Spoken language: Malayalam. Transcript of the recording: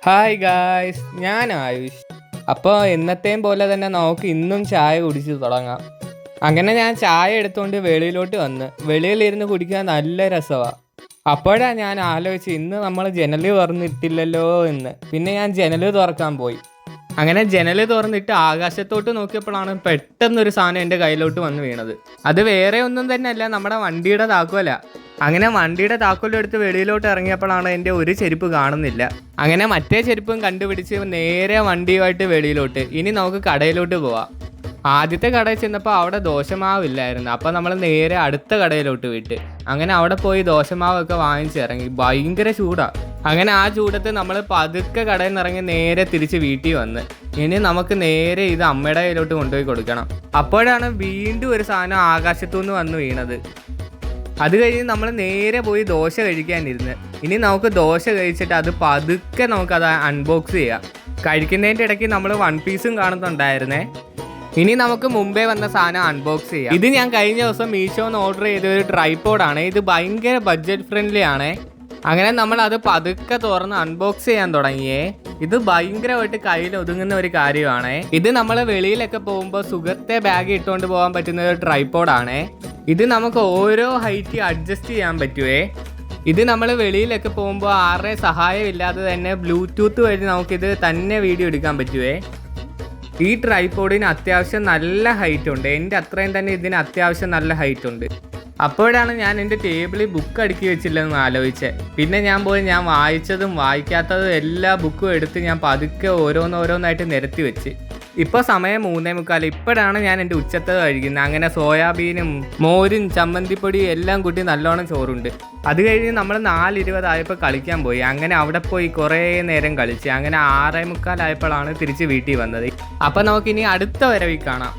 ഹായ് ഗായ്സ്, ഞാൻ ആയുഷ്. അപ്പോൾ എന്നത്തെയും പോലെ തന്നെ നമുക്ക് ഇന്നും ചായ കുടിച്ച് തുടങ്ങാം. അങ്ങനെ ഞാൻ ചായ എടുത്തുകൊണ്ട് വെളിയിലോട്ട് വന്ന് വെളിയിലിരുന്ന് കുടിക്കാൻ നല്ല രസമാണ്. അപ്പോഴാണ് ഞാൻ ആലോചിച്ച് ഇന്ന് നമ്മൾ ജനൽ തുറന്നിട്ടില്ലല്ലോ എന്ന്. പിന്നെ ഞാൻ ജനൽ തുറക്കാൻ പോയി. അങ്ങനെ ജനൽ തുറന്നിട്ട് ആകാശത്തോട്ട് നോക്കിയപ്പോഴാണ് പെട്ടെന്നൊരു സാധനം എൻ്റെ കയ്യിലോട്ട് വന്ന് വീണത്. അത് വേറെ ഒന്നും തന്നെ അല്ല, നമ്മുടെ വണ്ടിയുടെ താക്കോല. അങ്ങനെ വണ്ടിയുടെ താക്കോലെടുത്ത് വെളിയിലോട്ട് ഇറങ്ങിയപ്പോഴാണ് എൻ്റെ ഒരു ചെരുപ്പ് കാണുന്നില്ല. അങ്ങനെ മറ്റേ ചെരുപ്പും കണ്ടുപിടിച്ച് നേരെ വണ്ടിയുമായിട്ട് വെളിയിലോട്ട്. ഇനി നമുക്ക് കടയിലോട്ട് പോവാം. ആദ്യത്തെ കടയിൽ ചെന്നപ്പോൾ അവിടെ ദോശമാവില്ലായിരുന്നു. അപ്പോൾ നമ്മൾ നേരെ അടുത്ത കടയിലോട്ട് വിട്ട്. അങ്ങനെ അവിടെ പോയി ദോശമാവൊക്കെ വാങ്ങിച്ചിറങ്ങി. ഭയങ്കര ചൂടാണ്. അങ്ങനെ ആ ചൂടത്ത് നമ്മൾ പതുക്കെ കടയിൽ നിന്ന് ഇറങ്ങി നേരെ തിരിച്ച് വീട്ടിൽ വന്ന് ഇനി നമുക്ക് നേരെ ഇത് അമ്മയുടെ കയ്യിലോട്ട് കൊണ്ടുപോയി കൊടുക്കണം. അപ്പോഴാണ് വീണ്ടും ഒരു സാധനം ആകാശത്തുനിന്ന് വന്ന് വീണത്. അത് കഴിഞ്ഞ് നമ്മൾ നേരെ പോയി ദോശ കഴിക്കാനിരുന്ന്. ഇനി നമുക്ക് ദോശ കഴിച്ചിട്ട് അത് പതുക്കെ നമുക്കത് അൺബോക്സ് ചെയ്യാം. കഴിക്കുന്നതിൻ്റെ ഇടയ്ക്ക് നമ്മൾ 1 പീസും കാണുന്നുണ്ടായിരുന്നേ. ഇനി നമുക്ക് മുമ്പേ വന്ന സാധനം അൺബോക്സ് ചെയ്യാം. ഇത് ഞാൻ കഴിഞ്ഞ ദിവസം മീഷോന്ന് ഓർഡർ ചെയ്ത ഒരു ട്രൈപോഡാണ്. ഇത് ഭയങ്കര ബഡ്ജറ്റ് ഫ്രണ്ട്ലി ആണേ. അങ്ങനെ നമ്മൾ അത് പതുക്കെ തുറന്ന് അൺബോക്സ് ചെയ്യാൻ തുടങ്ങിയേ. ഇത് ഭയങ്കരമായിട്ട് കയ്യിൽ ഒതുങ്ങുന്ന ഒരു കാര്യമാണ്. ഇത് നമ്മൾ വെളിയിലൊക്കെ പോകുമ്പോൾ സുഖത്തെ ബാഗ് ഇട്ടുകൊണ്ട് പോകാൻ പറ്റുന്ന ഒരു ട്രൈപോഡാണേ. ഇത് നമുക്ക് ഓരോ ഹൈറ്റ് അഡ്ജസ്റ്റ് ചെയ്യാൻ പറ്റുവേ. ഇത് നമ്മൾ വെളിയിലൊക്കെ പോകുമ്പോൾ ആരുടെയും സഹായം ഇല്ലാതെ തന്നെ ബ്ലൂടൂത്ത് വഴി നമുക്കിത് തന്നെ വീഡിയോ എടുക്കാൻ പറ്റുവേ. ഈ ട്രൈപോഡിന് അത്യാവശ്യം നല്ല ഹൈറ്റ് ഉണ്ട്. എൻ്റെ അത്രയും തന്നെ ഇതിന് അത്യാവശ്യം നല്ല ഹൈറ്റ് ഉണ്ട്. അപ്പോഴാണ് ഞാൻ എൻ്റെ ടേബിളിൽ ബുക്ക് അടുക്കി വെച്ചില്ലെന്ന് ആലോചിച്ചത്. പിന്നെ ഞാൻ വായിച്ചതും വായിക്കാത്തതും എല്ലാ ബുക്കും എടുത്ത് ഞാൻ പതുക്കെ ഓരോന്നായിട്ട് നിരത്തി വെച്ച്. ഇപ്പോൾ സമയം 3:45. ഇപ്പോഴാണ് ഞാൻ എൻ്റെ ഉച്ചത്തത് കഴിക്കുന്നത്. അങ്ങനെ സോയാബീനും മോരും ചമ്മന്തിപ്പൊടിയും എല്ലാം കൂട്ടി നല്ലോണം ചോറുണ്ട്. അത് കഴിഞ്ഞ് നമ്മൾ 4:20 ആയപ്പോൾ കളിക്കാൻ പോയി. അങ്ങനെ അവിടെ പോയി കുറേ നേരം കളിച്ച്. അങ്ങനെ 6:45 ആയപ്പോഴാണ് തിരിച്ച് വീട്ടിൽ വന്നത്. അപ്പോൾ നമുക്കിനി അടുത്ത വരവിൽ കാണാം.